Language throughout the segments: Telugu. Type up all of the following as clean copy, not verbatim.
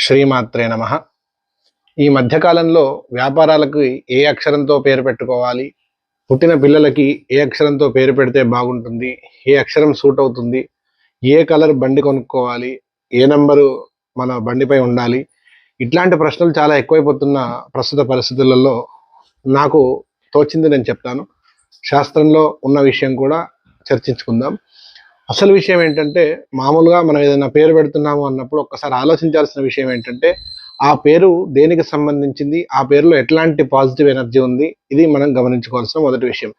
శ్రీమాత్రే నమః. ఈ మధ్యకాలంలో వ్యాపారాలకు ఏ అక్షరంతో పేరు పెట్టుకోవాలి, పుట్టిన పిల్లలకి ఏ అక్షరంతో పేరు పెడితే బాగుంటుంది, ఏ అక్షరం సూట్ అవుతుంది, ఏ కలర్ బండి కొనుక్కోవాలి, ఏ నంబరు మన బండిపై ఉండాలి, ఇట్లాంటి ప్రశ్నలు చాలా ఎక్కువైపోతున్న ప్రస్తుత పరిస్థితులలో నాకు తోచింది నేను చెప్తాను. శాస్త్రంలో ఉన్న విషయం కూడా చర్చించుకుందాం. అసలు విషయం ఏంటంటే, మామూలుగా మనం ఏదైనా పేరు పెడుతున్నాము అన్నప్పుడు ఒక్కసారి ఆలోచించాల్సిన విషయం ఏంటంటే, ఆ పేరు దేనికి సంబంధించింది, ఆ పేరులో ఎట్లాంటి పాజిటివ్ ఎనర్జీ ఉంది, ఇది మనం గమనించుకోవాల్సిన మొదటి విషయం.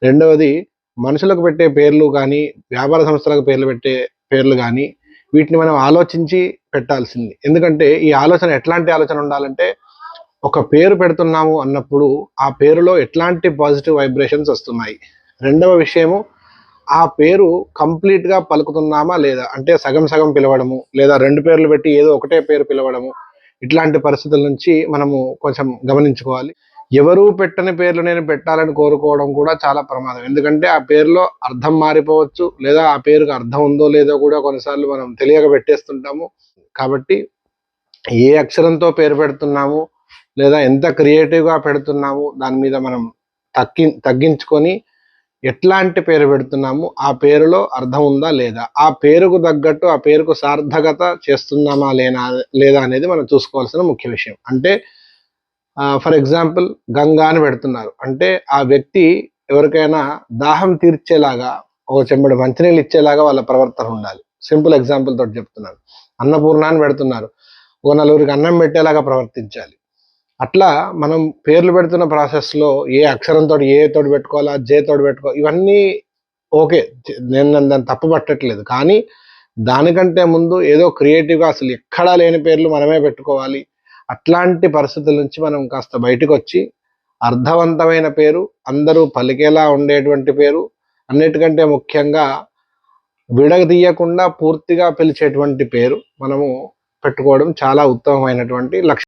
రెండవది, మనుషులకు పెట్టే పేర్లు కానీ, వ్యాపార సంస్థలకు పేర్లు పెట్టే పేర్లు కానీ, వీటిని మనం ఆలోచించి పెట్టాల్సింది. ఎందుకంటే ఈ ఆలోచన ఎట్లాంటి ఆలోచన ఉండాలంటే, ఒక పేరు పెడుతున్నాము అన్నప్పుడు ఆ పేరులో ఎట్లాంటి పాజిటివ్ వైబ్రేషన్స్ వస్తున్నాయి. రెండవ విషయము, ఆ పేరు కంప్లీట్గా పలుకుతున్నామా లేదా, అంటే సగం సగం పిలవడము, లేదా రెండు పేర్లు పెట్టి ఏదో ఒకటే పేరు పిలవడము, ఇట్లాంటి పరిస్థితుల నుంచి మనము కొంచెం గమనించుకోవాలి. ఎవరు పెట్టని పేర్లు నేను పెట్టాలని కోరుకోవడం కూడా చాలా ప్రమాదం. ఎందుకంటే ఆ పేరులో అర్థం మారిపోవచ్చు, లేదా ఆ పేరుకు అర్థం ఉందో లేదో కూడా కొన్నిసార్లు మనం తెలియక పెట్టేస్తుంటాము. కాబట్టి ఏ అక్షరంతో పేరు పెడుతున్నాము, లేదా ఎంత క్రియేటివ్గా పెడుతున్నాము, దాని మీద మనం తగ్గించుకొని ఎట్లాంటి పేరు పెడుతున్నాము, ఆ పేరులో అర్థం ఉందా లేదా, ఆ పేరుకు తగ్గట్టు ఆ పేరుకు సార్థకత చేస్తున్నామా లేదా అనేది మనం చూసుకోవాల్సిన ముఖ్య విషయం. అంటే ఫర్ ఎగ్జాంపుల్ గంగా అని పెడుతున్నారు అంటే ఆ వ్యక్తి ఎవరికైనా దాహం తీర్చేలాగా, ఒక చెంబడి మంచినీళ్ళు ఇచ్చేలాగా వాళ్ళ ప్రవర్తన ఉండాలి. సింపుల్ ఎగ్జాంపుల్ తోటి చెప్తున్నాను. అన్నపూర్ణ అని పెడుతున్నారు, ఒక నలుగురికి అన్నం పెట్టేలాగా ప్రవర్తించాలి. అట్లా మనం పేర్లు పెడుతున్న ప్రాసెస్లో ఏ అక్షరంతో ఏ తోటి పెట్టుకోవాలా, జే తోటి పెట్టుకోవాలి, ఇవన్నీ ఓకే, నేను దాన్ని తప్పు పట్టట్లేదు. కానీ దానికంటే ముందు ఏదో క్రియేటివ్గా అసలు ఎక్కడా లేని పేర్లు మనమే పెట్టుకోవాలి. అట్లాంటి పరిస్థితుల నుంచి మనం కాస్త బయటకు వచ్చి అర్థవంతమైన పేరు, అందరూ పలికేలా ఉండేటువంటి పేరు, అన్నిటికంటే ముఖ్యంగా విడదీయకుండా పూర్తిగా పిలిచేటువంటి పేరు మనము పెట్టుకోవడం చాలా ఉత్తమమైనటువంటి లక్ష్యం.